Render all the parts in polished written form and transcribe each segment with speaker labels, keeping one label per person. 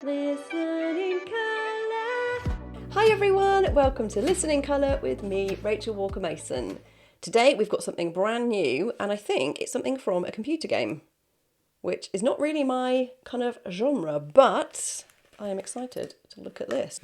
Speaker 1: Listen in Colour. Hi everyone, welcome to Listen in Colour with me, Rachel Walker-Mason. Today we've got something brand new, and I think it's something from a computer game, which is not really my kind of genre, but I am excited to look at this.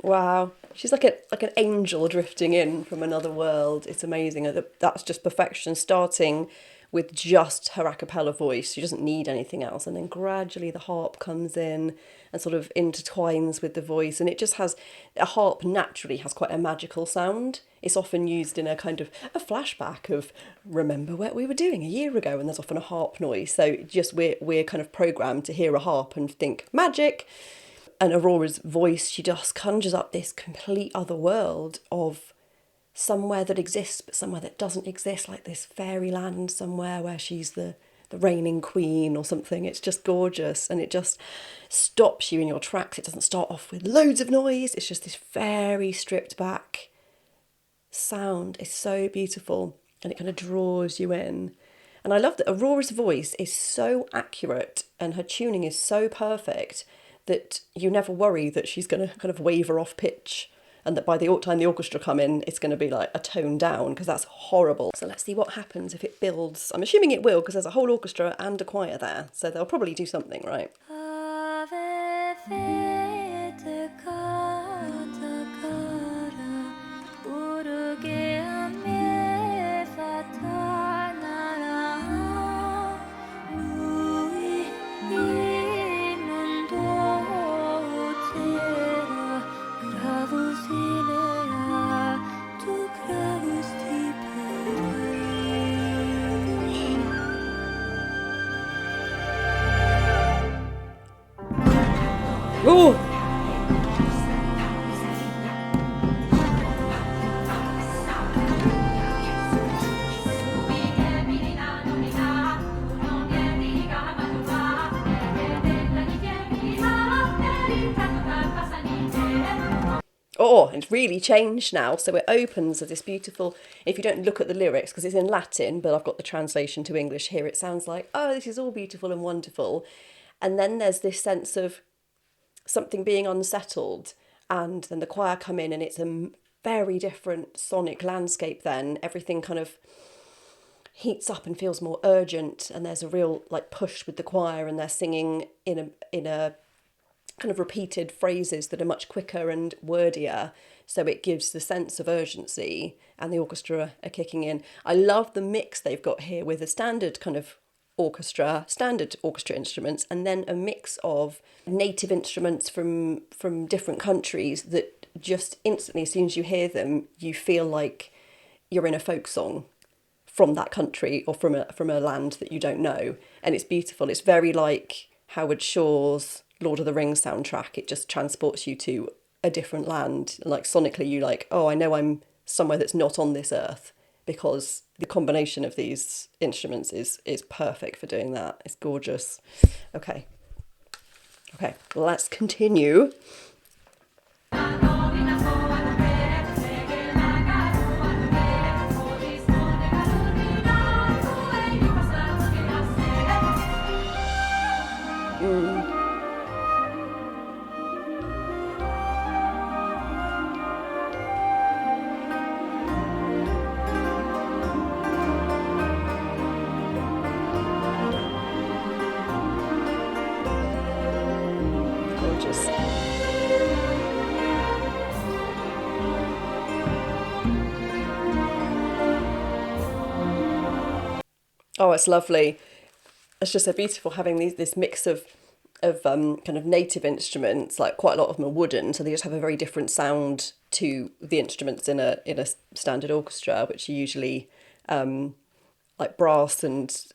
Speaker 1: Wow, she's like an angel drifting in from another world. It's amazing. That's just perfection, starting with just her a cappella voice. She doesn't need anything else, and then gradually the harp comes in and sort of intertwines with the voice, and it just has a harp naturally has quite a magical sound. It's often used in a kind of a flashback of remember what we were doing a year ago, and there's often a harp noise. So just we're kind of programmed to hear a harp and think magic. And Aurora's voice, she just conjures up this complete other world of somewhere that exists, but somewhere that doesn't exist, like this fairyland somewhere where she's the reigning queen or something. It's just gorgeous, and it just stops you in your tracks. It doesn't start off with loads of noise. It's just this very stripped back sound. It's so beautiful, and it kind of draws you in. And I love that Aurora's voice is so accurate and her tuning is so perfect that you never worry that she's going to kind of waver off pitch, and that by the time the orchestra come in, it's going to be like a tone down, because that's horrible. So let's see what happens if it builds. I'm assuming it will, because there's a whole orchestra and a choir there, so they'll probably do something, right? Oh! Oh, it's really changed now. So it opens with this beautiful, if you don't look at the lyrics, because it's in Latin, but I've got the translation to English here, it sounds like, oh, this is all beautiful and wonderful. And then there's this sense of something being unsettled, and then the choir come in, and it's a very different sonic landscape then. Everything kind of heats up and feels more urgent, and there's a real like push with the choir, and they're singing in a kind of repeated phrases that are much quicker and wordier, so it gives the sense of urgency, and the orchestra are kicking in. I love the mix they've got here with a standard orchestra instruments, and then a mix of native instruments from different countries that just instantly, as soon as you hear them, you feel like you're in a folk song from that country or from a land that you don't know. And it's beautiful. It's very like Howard Shore's Lord of the Rings soundtrack. It just transports you to a different land. Like sonically, you like, oh, I know I'm somewhere that's not on this earth, because the combination of these instruments is perfect for doing that. It's gorgeous. Okay, let's continue. Gorgeous. Oh, it's lovely. It's just so beautiful having this mix of kind of native instruments. Like quite a lot of them are wooden, so they just have a very different sound to the instruments in a standard orchestra, which usually like brass and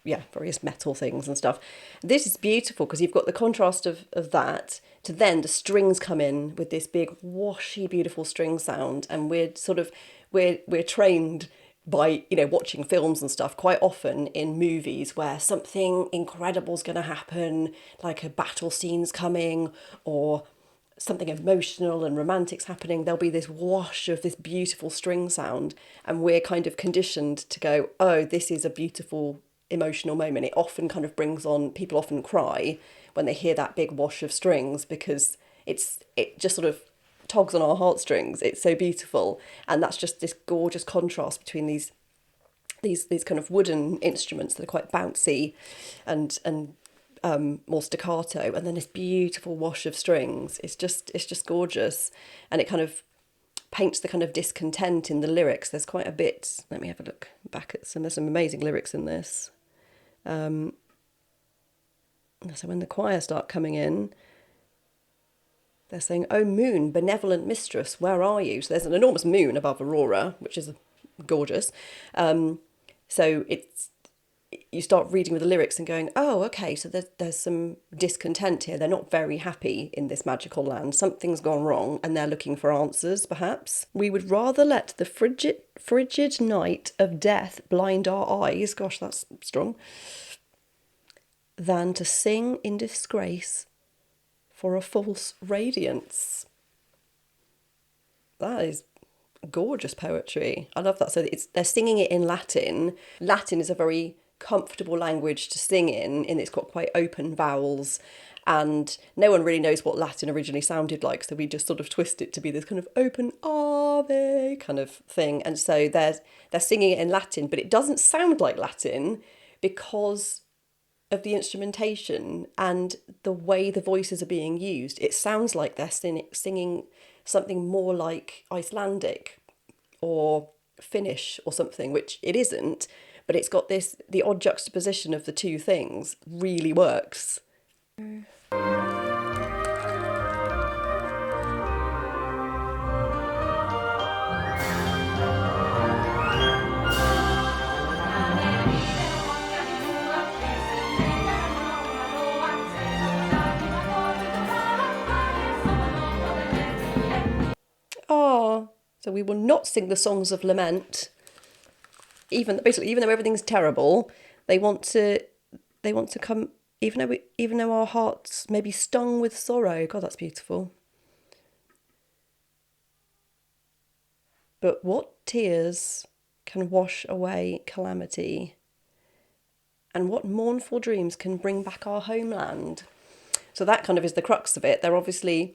Speaker 1: yeah, various metal things and stuff. This is beautiful because you've got the contrast of that to then the strings come in with this big washy beautiful string sound, and we're trained by, you know, watching films and stuff quite often in movies where something incredible's going to happen, like a battle scene's coming or something emotional and romantic's happening. There'll be this wash of this beautiful string sound, and we're kind of conditioned to go, oh, this is a beautiful emotional moment. It often kind of brings on, people often cry when they hear that big wash of strings because it just sort of tugs on our heartstrings. It's so beautiful, and that's just this gorgeous contrast between these kind of wooden instruments that are quite bouncy and more staccato, and then this beautiful wash of strings. It's just gorgeous, and it kind of paints the kind of discontent in the lyrics. There's quite a there's some amazing lyrics in this. So when the choir start coming in, they're saying, "Oh moon, benevolent mistress, where are you?" So there's an enormous moon above Aurora, which is gorgeous. So you start reading with the lyrics and going, oh, okay, so there's some discontent here. They're not very happy in this magical land. Something's gone wrong, and they're looking for answers, perhaps. We would rather let the frigid night of death blind our eyes, gosh, that's strong, than to sing in disgrace for a false radiance. That is gorgeous poetry. I love that. So they're singing it in Latin. Latin is a very comfortable language to sing in, and it's got quite open vowels, and no one really knows what Latin originally sounded like, so we just sort of twist it to be this kind of open Ave kind of thing. And so they're singing it in Latin, but it doesn't sound like Latin because of the instrumentation and the way the voices are being used. It sounds like they're singing something more like Icelandic or Finnish or something, which it isn't, but it's got the odd juxtaposition of the two things really works. Oh, so we will not sing the songs of lament. Even though everything's terrible, they want to come. Even though our hearts may be stung with sorrow. God, that's beautiful. But what tears can wash away calamity? And what mournful dreams can bring back our homeland? So that kind of is the crux of it. They're obviously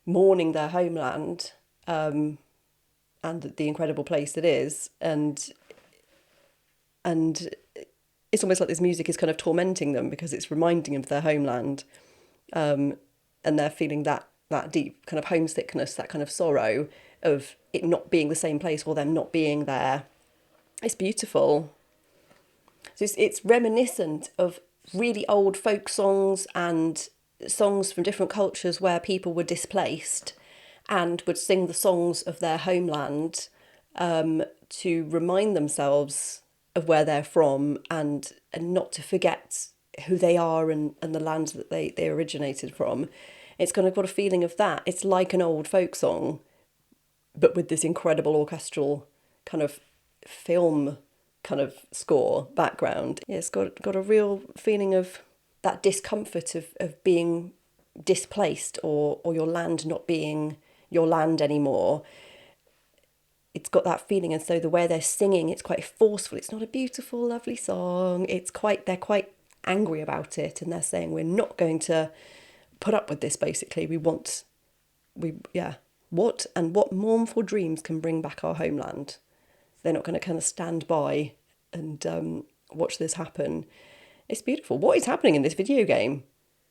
Speaker 1: mourning their homeland, and the incredible place it is, and it's almost like this music is kind of tormenting them because it's reminding them of their homeland, and they're feeling that deep kind of homesickness, that kind of sorrow of it not being the same place or them not being there. It's beautiful. So it's reminiscent of really old folk songs and songs from different cultures where people were displaced and would sing the songs of their homeland to remind themselves of where they're from and not to forget who they are and the land that they originated from. It's kind of got a feeling of that. It's like an old folk song, but with this incredible orchestral kind of film kind of score background. Yeah, it's got a real feeling of that discomfort of being displaced or your land not being your land anymore. It's got that feeling, and so the way they're singing, it's quite forceful. It's not a beautiful, lovely song. They're quite angry about it, and they're saying we're not going to put up with this. Basically, what mournful dreams can bring back our homeland? They're not going to kind of stand by and watch this happen. It's beautiful. What is happening in this video game?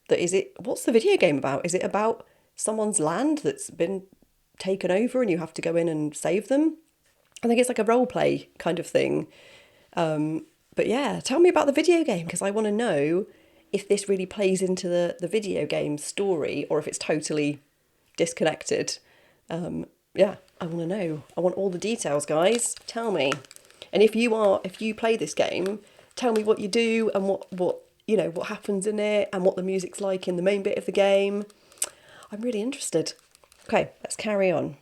Speaker 1: What's the video game about? Is it about someone's land that's been taken over and you have to go in and save them? I think it's like a role play kind of thing. But yeah, tell me about the video game, because I want to know if this really plays into the video game story or if it's totally disconnected. Yeah, I want to know. I want all the details, guys. Tell me. And if you play this game, tell me what you do and what happens in it and what the music's like in the main bit of the game. I'm really interested. Okay, let's carry on.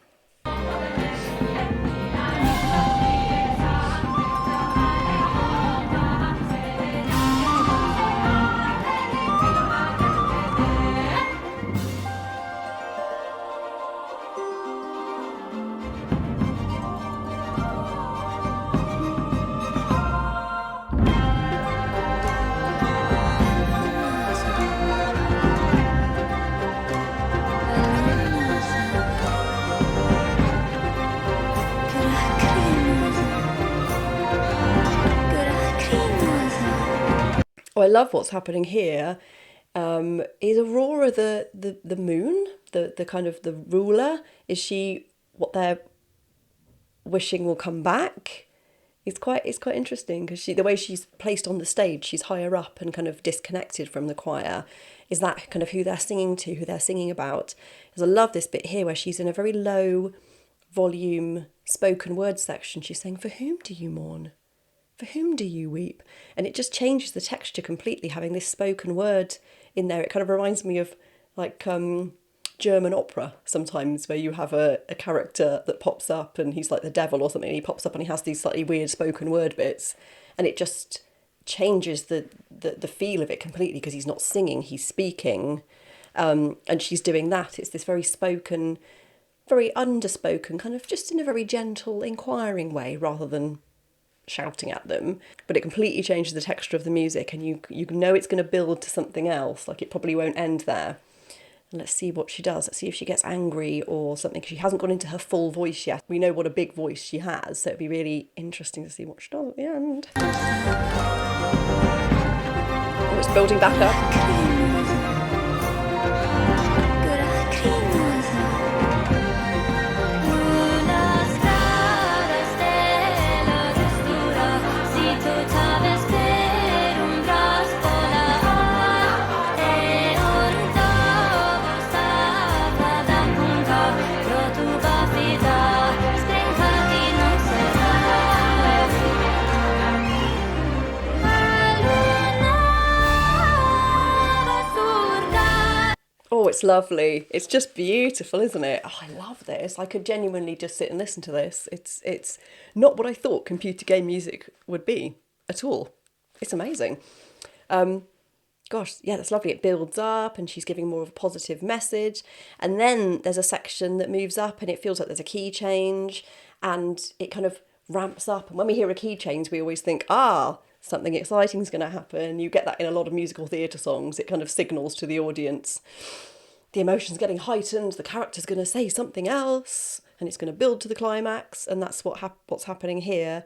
Speaker 1: Oh, I love what's happening here. Is Aurora the moon, the kind of the ruler? Is she what they're wishing will come back? It's quite interesting because the way she's placed on the stage, she's higher up and kind of disconnected from the choir. Is that kind of who they're singing to, who they're singing about? Because I love this bit here where she's in a very low volume spoken word section. She's saying, "For whom do you mourn? For whom do you weep?" And it just changes the texture completely, having this spoken word in there. It kind of reminds me of like German opera sometimes, where you have a character that pops up and he's like the devil or something, and he pops up and he has these slightly weird spoken word bits, and it just changes the feel of it completely because he's not singing, he's speaking. And she's doing that. It's this very spoken, very underspoken, kind of just in a very gentle, inquiring way rather than shouting at them, but it completely changes the texture of the music, and you know it's going to build to something else. Like, it probably won't end there. And let's see what she does. Let's see if she gets angry or something. She hasn't gone into her full voice yet. We know what a big voice she has, so it'd be really interesting to see what she does at the end. Oh, it's building back up. Oh, it's lovely. It's just beautiful, isn't it? Oh, I love this. I could genuinely just sit and listen to this. It's not what I thought computer game music would be at all. It's amazing. Gosh, yeah, that's lovely. It builds up and she's giving more of a positive message. And then there's a section that moves up and it feels like there's a key change and it kind of ramps up. And when we hear a key change, we always think, something exciting is going to happen. You get that in a lot of musical theatre songs. It kind of signals to the audience the emotion's getting heightened, the character's going to say something else, and it's going to build to the climax, and that's what's happening here.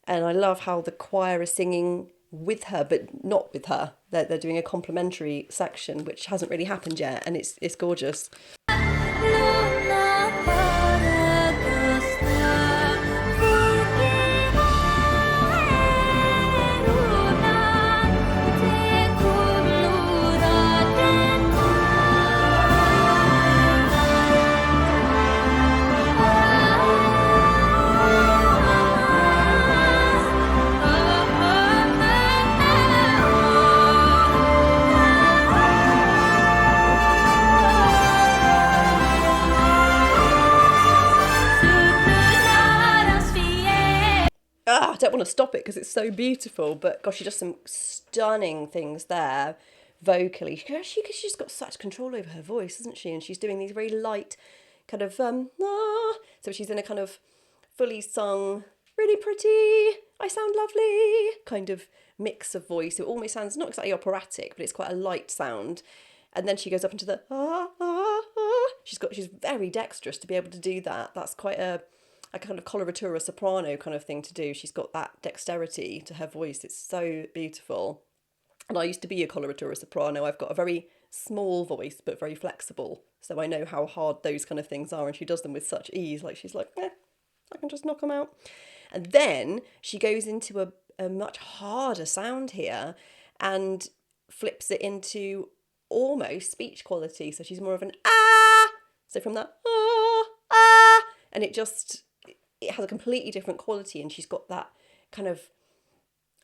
Speaker 1: And I love how the choir is singing with her, but not with her. They're doing a complementary section, which hasn't really happened yet, and it's gorgeous. I don't want to stop it because it's so beautiful, but gosh, she does some stunning things there vocally. She's got such control over her voice, isn't she? And she's doing these very light kind of so she's in a kind of fully sung, really pretty, I sound lovely kind of mix of voice. It almost sounds not exactly operatic, but it's quite a light sound. And then she goes up into the She's very dexterous to be able to do that. That's quite a kind of coloratura soprano kind of thing to do. She's got that dexterity to her voice. It's so beautiful. And I used to be a coloratura soprano. I've got a very small voice, but very flexible. So I know how hard those kind of things are. And she does them with such ease. Like, she's like, I can just knock them out. And then she goes into a much harder sound here and flips it into almost speech quality. So she's more of an ah. So from that ah, and it has a completely different quality, and she's got that kind of,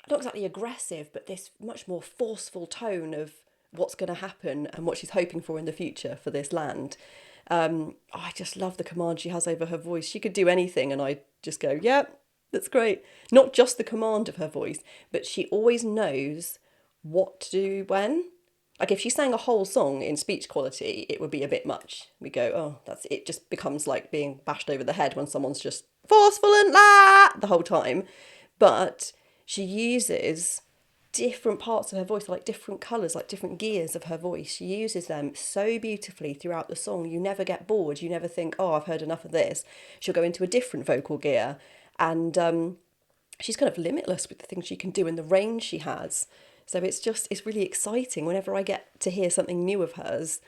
Speaker 1: not exactly aggressive, but this much more forceful tone of what's going to happen and what she's hoping for in the future for this land. I just love the command she has over her voice. She could do anything and I just go, yeah, that's great. Not just the command of her voice, but she always knows what to do when. Like if she sang a whole song in speech quality, it would be a bit much. We go, oh, that's it. Just becomes like being bashed over the head when someone's just forceful and the whole time. But she uses different parts of her voice, like different colours, like different gears of her voice. She uses them so beautifully throughout the song. You never get bored. You never think, oh, I've heard enough of this. She'll go into a different vocal gear. And she's kind of limitless with the things she can do and the range she has. So it's really exciting. Whenever I get to hear something new of hers,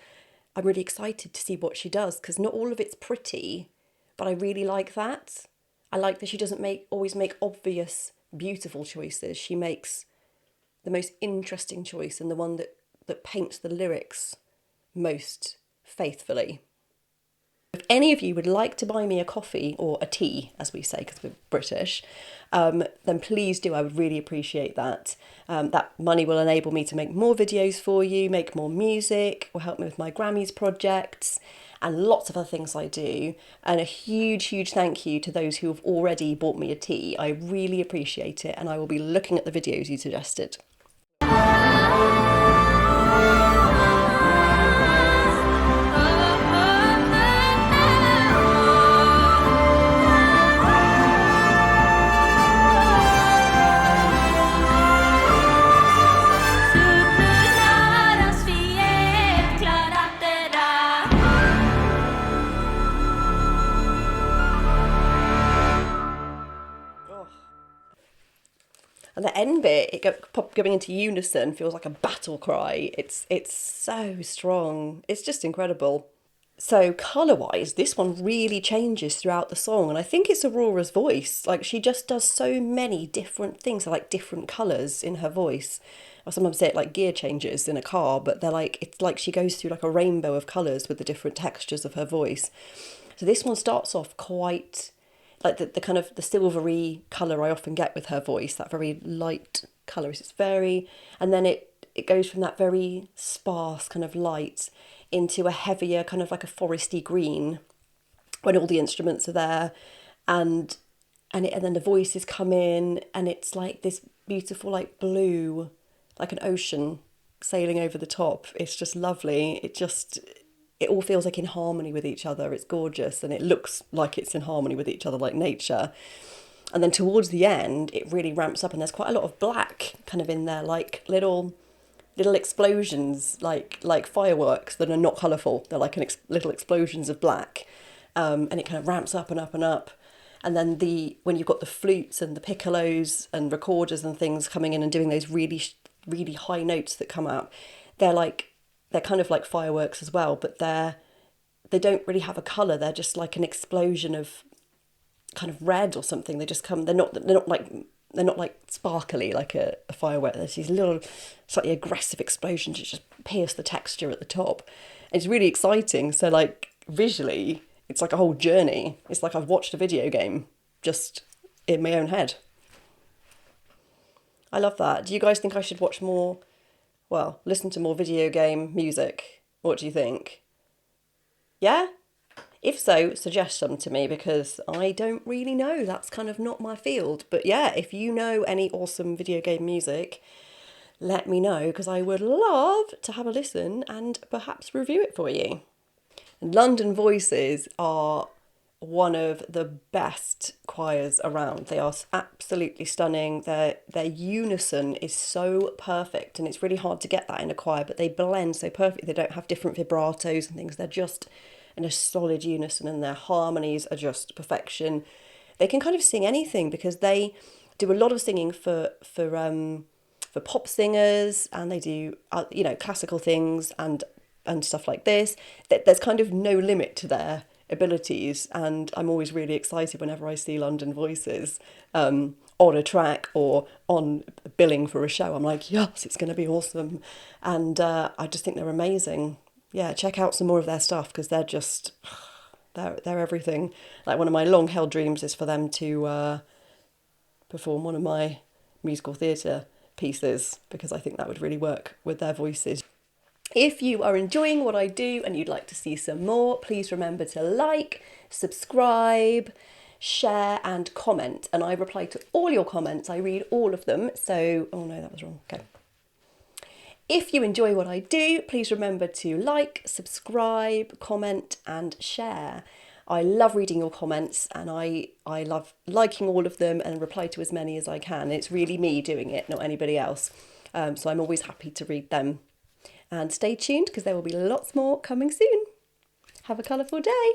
Speaker 1: I'm really excited to see what she does, because not all of it's pretty, but I really like that. I like that she doesn't always make obvious, beautiful choices. She makes the most interesting choice and the one that paints the lyrics most faithfully. If any of you would like to buy me a coffee, or a tea, as we say, because we're British, then please do. I would really appreciate that. That money will enable me to make more videos for you, make more music, will help me with my Grammys projects, and lots of other things I do. And a huge, huge thank you to those who have already bought me a tea. I really appreciate it, and I will be looking at the videos you suggested. And the end bit, going into unison, feels like a battle cry. It's so strong. It's just incredible. So colour-wise, this one really changes throughout the song. And I think it's Aurora's voice. Like, she just does so many different things, like different colours in her voice. I sometimes say it like gear changes in a car, but it's like she goes through like a rainbow of colours with the different textures of her voice. So this one starts off quite like the kind of the silvery colour I often get with her voice, that very light colour. It's very, and then it goes from that very sparse kind of light into a heavier kind of like a foresty green when all the instruments are there, and then the voices come in and it's like this beautiful like blue, like an ocean sailing over the top. It's just lovely. It all feels like in harmony with each other. It's gorgeous, and it looks like it's in harmony with each other, like nature. And then towards the end, it really ramps up, and there's quite a lot of black kind of in there, like little explosions, like fireworks that are not colourful. They're like little explosions of black, and it kind of ramps up and up and up. And then when you've got the flutes and the piccolos and recorders and things coming in and doing those really, really high notes that come out, they're kind of like fireworks as well, but they don't really have a colour. They're just like an explosion of kind of red or something. They just come. They're not like sparkly like a firework. There's these little slightly aggressive explosions that just pierce the texture at the top. And it's really exciting. So like visually, it's like a whole journey. It's like I've watched a video game just in my own head. I love that. Do you guys think I should watch more? Well, listen to more video game music. What do you think? Yeah? If so, suggest some to me, because I don't really know. That's kind of not my field. But yeah, if you know any awesome video game music, let me know, because I would love to have a listen and perhaps review it for you. London Voices are one of the best choirs around. They are absolutely stunning. Their unison is so perfect, and it's really hard to get that in a choir, but they blend so perfectly. They don't have different vibratos and things. They're just in a solid unison, and their harmonies are just perfection. They can kind of sing anything, because they do a lot of singing for pop singers, and they do classical things and stuff like this. There's kind of no limit to their abilities, and I'm always really excited whenever I see London Voices on a track or on billing for a show. I'm like, yes, it's going to be awesome, and I just think they're amazing. Yeah, check out some more of their stuff, because they're everything. Like, one of my long held dreams is for them to perform one of my musical theatre pieces, because I think that would really work with their voices. If you are enjoying what I do and you'd like to see some more, please remember to like, subscribe, share and comment. And I reply to all your comments. I read all of them. So, oh no, that was wrong. Okay. If you enjoy what I do, please remember to like, subscribe, comment and share. I love reading your comments, and I love liking all of them and reply to as many as I can. It's really me doing it, not anybody else. So I'm always happy to read them. And stay tuned, because there will be lots more coming soon. Have a colourful day.